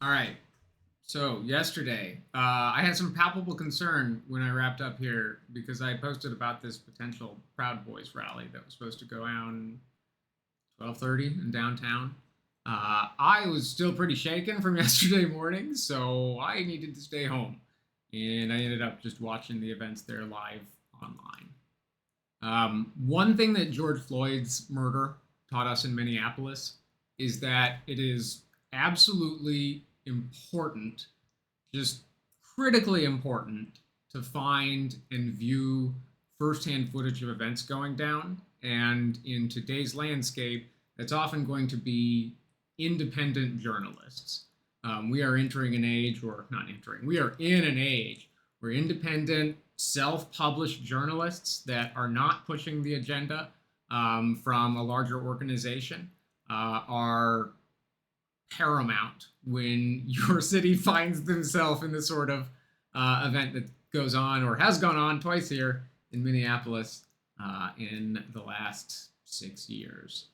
All right. So yesterday, I had some palpable concern when I wrapped up here because I posted about this potential Proud Boys rally that was supposed to go down 12:30 in downtown. I was still pretty shaken from yesterday morning, so I needed to stay home, and I ended up just watching the events there live online. One thing that George Floyd's murder taught us in Minneapolis is that it is absolutely important, just critically important, to find and view firsthand footage of events going down. And in today's landscape, it's often going to be independent journalists. We are entering an age, or not entering, we are in an age where independent, self published journalists that are not pushing the agenda from a larger organization are paramount when your city finds themselves in this sort of event that goes on or has gone on twice here in Minneapolis in the last 6 years.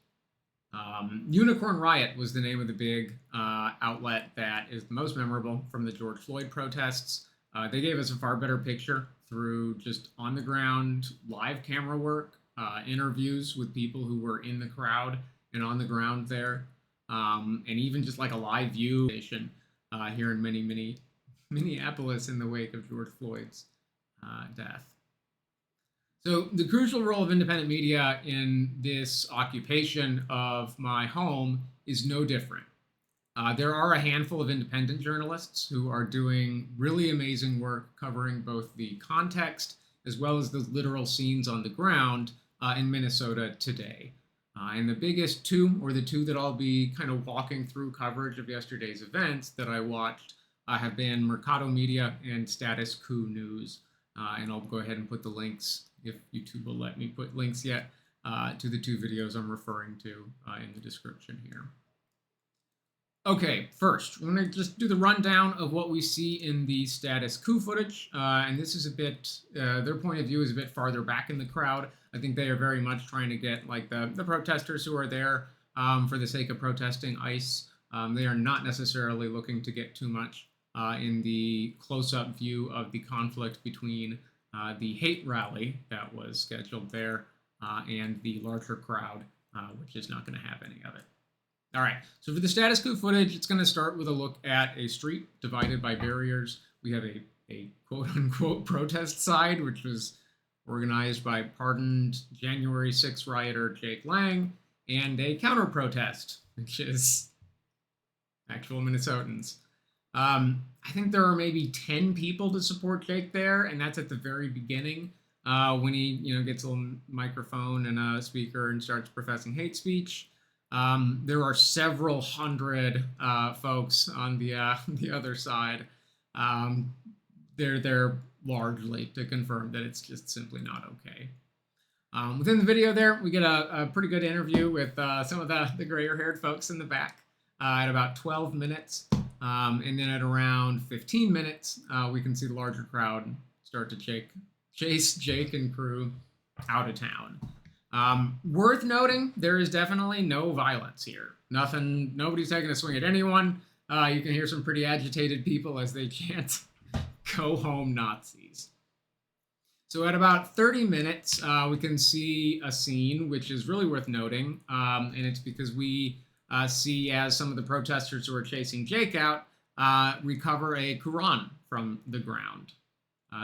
Unicorn Riot was the name of the big outlet that is the most memorable from the George Floyd protests. They gave us a far better picture through just on the ground live camera work, interviews with people who were in the crowd and on the ground there, and even just like a live view here in Minneapolis in the wake of George Floyd's death. So the crucial role of independent media in this occupation of my home is no different. There are a handful of independent journalists who are doing really amazing work covering both the context as well as the literal scenes on the ground in Minnesota today. And the biggest two, or the two that I'll be kind of walking through coverage of yesterday's events that I watched, have been Mercado Media and Status Coup News. And I'll go ahead and put the links, if YouTube will let me put links yet, to the two videos I'm referring to in the description here. Okay, first, we're going to just do the rundown of what we see in the Status Coup footage. And this is a bit, their point of view is a bit farther back in the crowd. I think they are very much trying to get like the protesters who are there for the sake of protesting ICE. They are not necessarily looking to get too much in the close-up view of the conflict between the hate rally that was scheduled there and the larger crowd, which is not going to have any of it. All right, so for the Status Coup footage, it's going to start with a look at a street divided by barriers. We have a quote-unquote protest side, which was organized by pardoned January 6th rioter Jake Lang, and a counter-protest, which is actual Minnesotans. I think there are maybe 10 people to support Jake there, and that's at the very beginning when he gets a little microphone and a speaker and starts professing hate speech. There are several hundred folks on the other side. They're there largely to confirm that it's just simply not okay. Within the video there, we get a pretty good interview with some of the grayer-haired folks in the back at about 12 minutes. And then at around 15 minutes, we can see the larger crowd start to chase Jake and crew out of town. Worth noting, there is definitely no violence here. Nobody's taking a swing at anyone. You can hear some pretty agitated people as they chant, "Go home, Nazis." So at about 30 minutes, we can see a scene which is really worth noting, and it's because we see as some of the protesters who are chasing Jake out recover a Quran from the ground.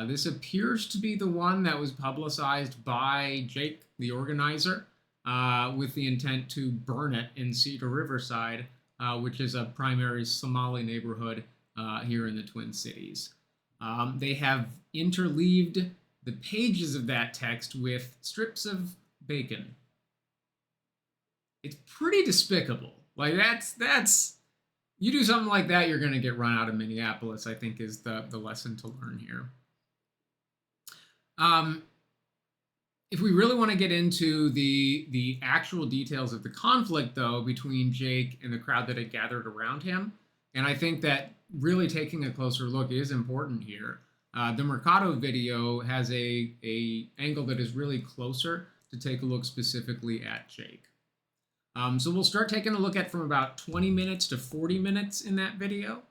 This appears to be the one that was publicized by Jake, the organizer, with the intent to burn it in Cedar Riverside, which is a primary Somali neighborhood here in the Twin Cities. They have interleaved the pages of that text with strips of bacon. It's pretty despicable. Like that's you do something like that, you're going to get run out of Minneapolis, I think is the lesson to learn here. If we really want to get into the actual details of the conflict, though, between Jake and the crowd that had gathered around him, and I think that really taking a closer look is important here. The Mercado video has a angle that is really closer to take a look specifically at Jake. So we'll start taking a look at from about 20 minutes to 40 minutes in that video.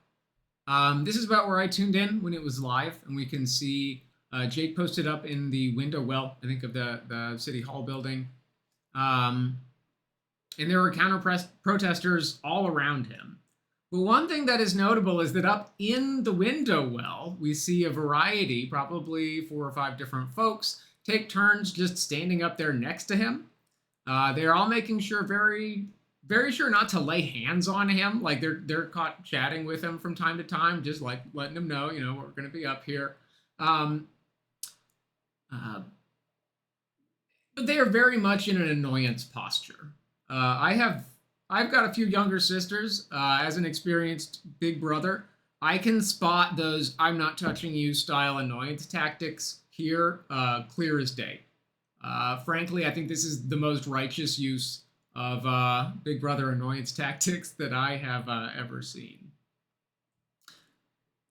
This is about where I tuned in when it was live, and we can see Jake posted up in the window well, I think, of the City Hall building. Um, and there were protesters all around him. But one thing that is notable is that up in the window well, we see a variety, probably 4 or 5 different folks, take turns just standing up there next to him. They're all making sure very sure not to lay hands on him. Like they're caught chatting with him from time to time, just like letting him know, we're going to be up here. Um, uh, but they are very much in an annoyance posture. I've got a few younger sisters. As an experienced big brother, I can spot those "I'm not touching you" style annoyance tactics here, clear as day. Frankly, I think this is the most righteous use of Big Brother annoyance tactics that I have ever seen.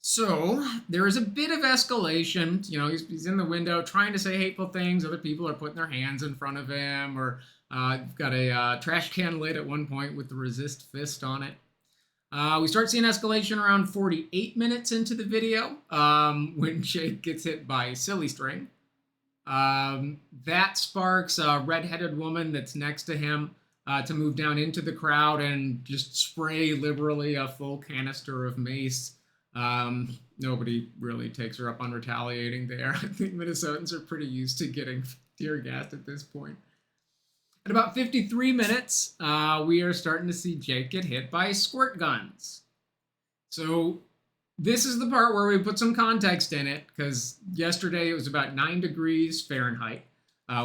So there is a bit of escalation. He's in the window trying to say hateful things. Other people are putting their hands in front of him, or got a trash can lid at one point with the resist fist on it. We start seeing escalation around 48 minutes into the video when Jake gets hit by silly string. That sparks a redheaded woman that's next to him to move down into the crowd and just spray liberally a full canister of mace. Nobody really takes her up on retaliating there. I think Minnesotans are pretty used to getting tear gassed at this point. At about 53 minutes, we are starting to see Jake get hit by squirt guns. So this is the part where we put some context in it, because yesterday it was about 9 degrees Fahrenheit,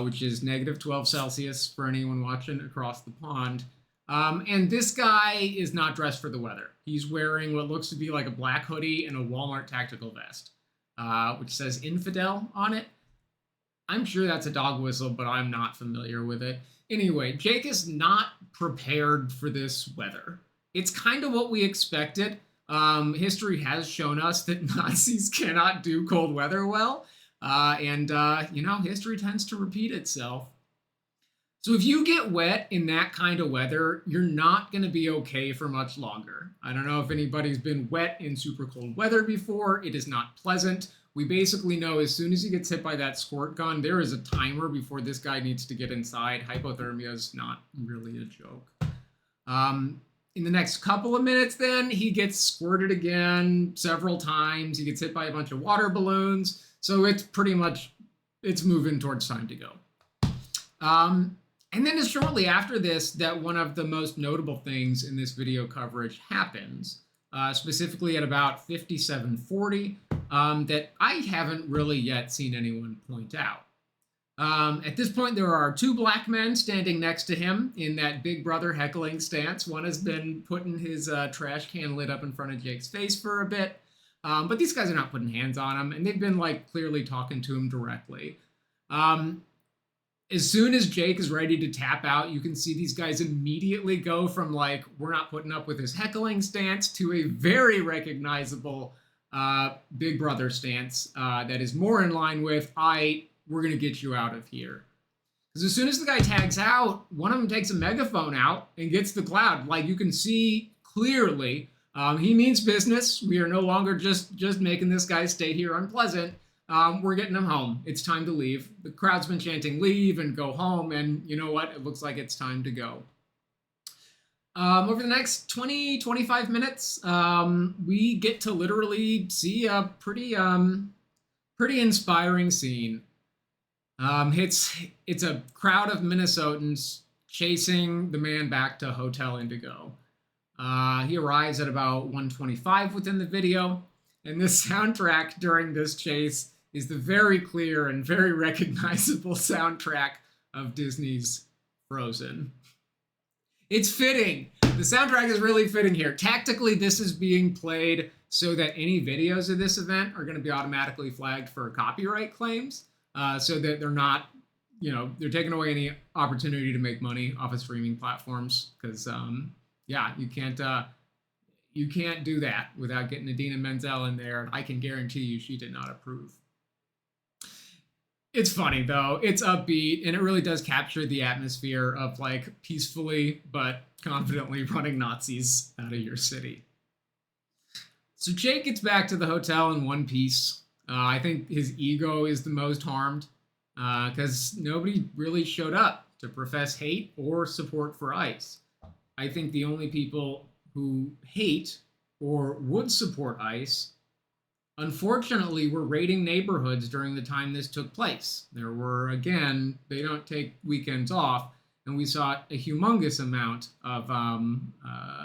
which is negative 12 Celsius for anyone watching across the pond. And this guy is not dressed for the weather. He's wearing what looks to be like a black hoodie and a Walmart tactical vest, which says Infidel on it. I'm sure that's a dog whistle, but I'm not familiar with it. Anyway, Jake is not prepared for this weather. It's kind of what we expected. History has shown us that Nazis cannot do cold weather well. And history tends to repeat itself. So if you get wet in that kind of weather, you're not going to be okay for much longer. I don't know if anybody's been wet in super cold weather before. It is not pleasant. We basically know as soon as he gets hit by that squirt gun, there is a timer before this guy needs to get inside. Hypothermia is not really a joke. In the next couple of minutes, then, he gets squirted again several times. He gets hit by a bunch of water balloons. So it's moving towards time to go. And then it's shortly after this that one of the most notable things in this video coverage happens, specifically at about 57:40, that I haven't really yet seen anyone point out. At this point, there are 2 black men standing next to him in that Big Brother heckling stance. One has been putting his trash can lid up in front of Jake's face for a bit, but these guys are not putting hands on him, and they've been clearly talking to him directly. As soon as Jake is ready to tap out, you can see these guys immediately go from we're not putting up with his heckling stance to a very recognizable Big Brother stance that is more in line with, we're going to get you out of here. Because as soon as the guy tags out, one of them takes a megaphone out and gets the crowd. You can see clearly, he means business. We are no longer just making this guy stay here unpleasant. We're getting him home. It's time to leave. The crowd's been chanting leave and go home, and you know what? It looks like it's time to go. Over the next 20-25 minutes, we get to literally see a pretty inspiring scene. It's a crowd of Minnesotans chasing the man back to Hotel Indigo. He arrives at about 1:25 within the video, and the soundtrack during this chase is the very clear and very recognizable soundtrack of Disney's Frozen. It's fitting. The soundtrack is really fitting here. Tactically, this is being played so that any videos of this event are going to be automatically flagged for copyright claims, so that they're not, they're taking away any opportunity to make money off of streaming platforms, because, you can't do that without getting Idina Menzel in there, and I can guarantee you she did not approve. It's funny, though. It's upbeat, and it really does capture the atmosphere of, peacefully but confidently running Nazis out of your city. So Jake gets back to the hotel in one piece. I think his ego is the most harmed because nobody really showed up to profess hate or support for ICE. I think the only people who hate or would support ICE, unfortunately, were raiding neighborhoods during the time this took place. There were, again, they don't take weekends off, and we saw a humongous amount of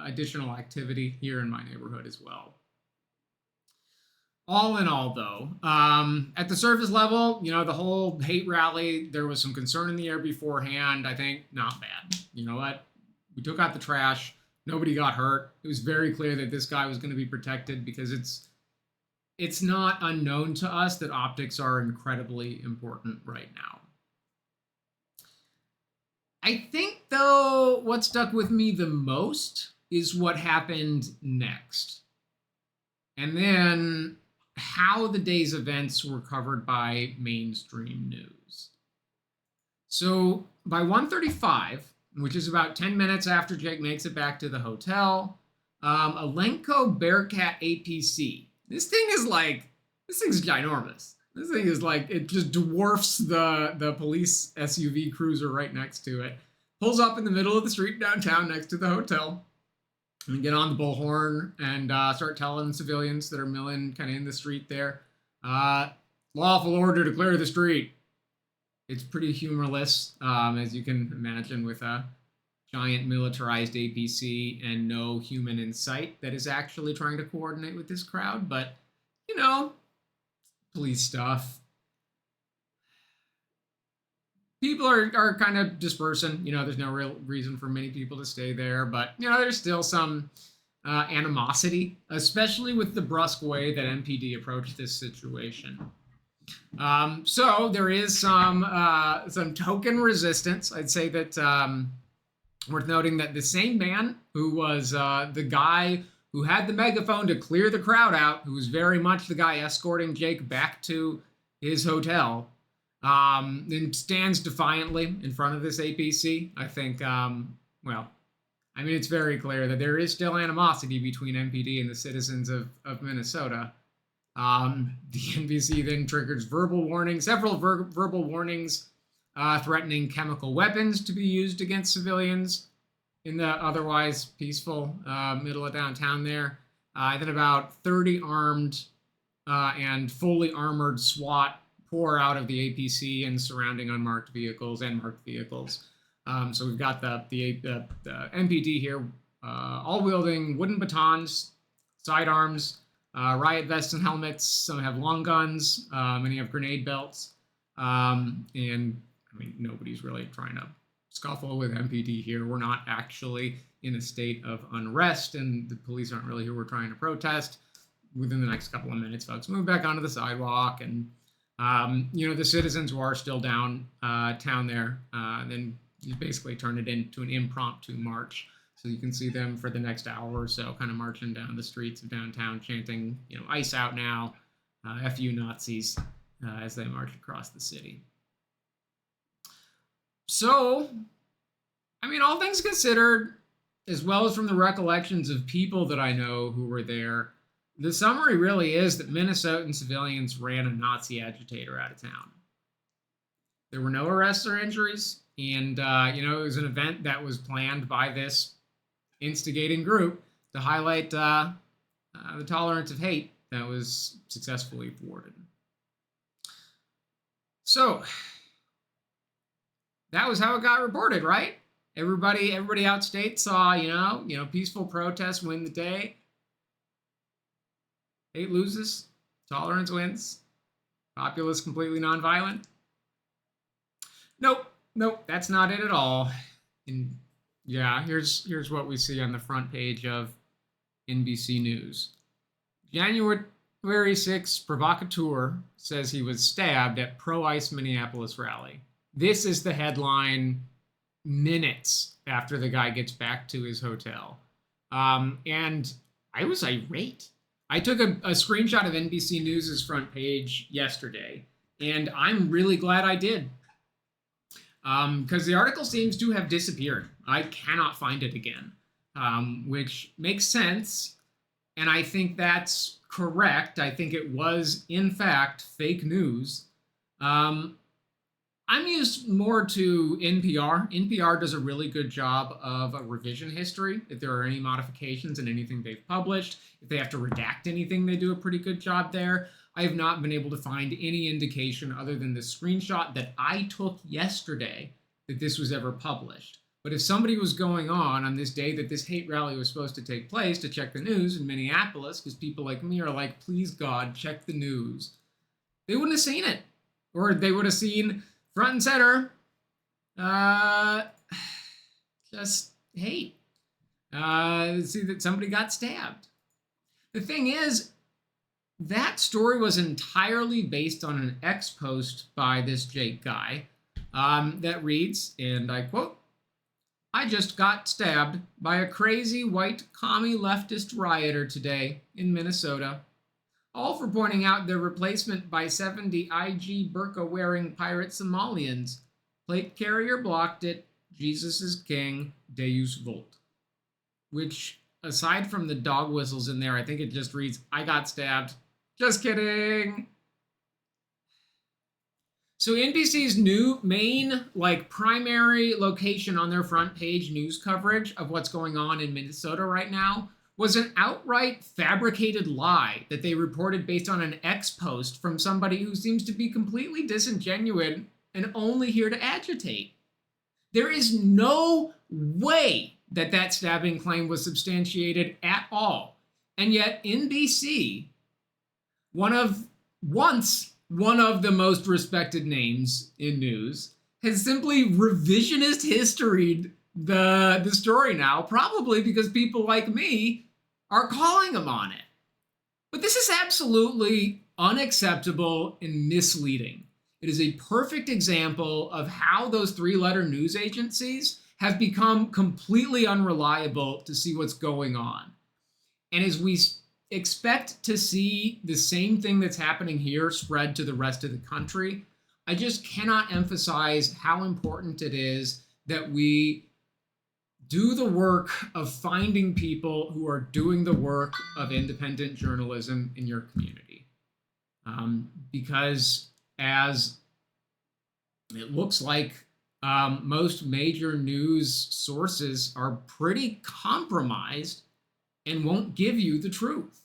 additional activity here in my neighborhood as well. All in all, though, at the surface level, the whole hate rally, there was some concern in the air beforehand. I think not bad. You know what? We took out the trash. Nobody got hurt. It was very clear that this guy was going to be protected because it's not unknown to us that optics are incredibly important right now. I think, though, what stuck with me the most is what happened next. And then how the day's events were covered by mainstream news. So by 1:35, which is about 10 minutes after Jake makes it back to the hotel, a Lenco Bearcat APC. This thing's ginormous. This thing is like, it just dwarfs the police SUV cruiser right next to it. Pulls up in the middle of the street downtown next to the hotel. And get on the bullhorn and start telling civilians that are milling kind of in the street there, lawful order to clear the street. It's pretty humorless, as you can imagine, with a giant militarized APC and no human in sight that is actually trying to coordinate with this crowd. But, police stuff. People are kind of dispersing. There's no real reason for many people to stay there, but there's still some animosity, especially with the brusque way that MPD approached this situation. So there is some token resistance. I'd say that worth noting that the same man who was the guy who had the megaphone to clear the crowd out, who was very much the guy escorting Jake back to his hotel, and stands defiantly in front of this APC. I think, it's very clear that there is still animosity between MPD and the citizens of Minnesota. The NBC then triggers several verbal warnings threatening chemical weapons to be used against civilians in the otherwise peaceful middle of downtown there. Then about 30 armed and fully armored SWAT pour out of the APC and surrounding unmarked vehicles and marked vehicles. So we've got the MPD here, all wielding wooden batons, sidearms, riot vests and helmets. Some have long guns, many have grenade belts, and nobody's really trying to scuffle with MPD here. We're not actually in a state of unrest, and the police aren't really who we're trying to protest. Within the next couple of minutes, folks move back onto the sidewalk, and the citizens who are still downtown there, then you basically turn it into an impromptu march. So you can see them for the next hour or so kind of marching down the streets of downtown, chanting, ICE out now, F you Nazis, as they march across the city. So, all things considered, as well as from the recollections of people that I know who were there, the summary really is that Minnesotan civilians ran a Nazi agitator out of town. There were no arrests or injuries, and it was an event that was planned by this instigating group to highlight the tolerance of hate that was successfully thwarted. So that was how it got reported, right? Everybody outstate saw, peaceful protests win the day. Hate loses, tolerance wins. Populace completely nonviolent. Nope, that's not it at all. And here's what we see on the front page of NBC News. January 6th, provocateur says he was stabbed at pro-ICE Minneapolis rally. This is the headline minutes after the guy gets back to his hotel. And I was irate. I took a screenshot of NBC News' front page yesterday, and I'm really glad I did. Because the article seems to have disappeared. I cannot find it again, which makes sense And I think that's correct. I think it was, in fact, fake news. Um, I'm used more to NPR. NPR does a really good job of a revision history. If there are any modifications in anything they've published, if they have to redact anything, they do a pretty good job there. I have not been able to find any indication other than the screenshot that I took yesterday that this was ever published. But if somebody was going on this day that this hate rally was supposed to take place to check the news in Minneapolis, because people like me are like, please God, check the news, they wouldn't have seen it. Or they would have seen front and center, uh, just hate. See that somebody got stabbed. The thing is, that story was entirely based on an X post by this Jake guy that reads, and I quote, "I just got stabbed by a crazy white commie leftist rioter today in Minnesota. All for pointing out their replacement by 70 IG burqa wearing pirate Somalians. Plate carrier blocked it. Jesus is king. Deus Vult." Which, aside from the dog whistles in there, I think it just reads, "I got stabbed. Just kidding." So NBC's new main, primary location on their front page news coverage of what's going on in Minnesota right now was an outright fabricated lie that they reported based on an X post from somebody who seems to be completely disingenuous and only here to agitate. There is no way that that stabbing claim was substantiated at all. And yet NBC, once one of the most respected names in news, has simply revisionist historied the story now, probably because people like me are calling them on it. But this is absolutely unacceptable and misleading. It is a perfect example of how those three-letter news agencies have become completely unreliable to see what's going on. And as we expect to see the same thing that's happening here spread to the rest of the country, I just cannot emphasize how important it is that we do the work of finding people who are doing the work of independent journalism in your community. Because as it looks like most major news sources are pretty compromised and won't give you the truth.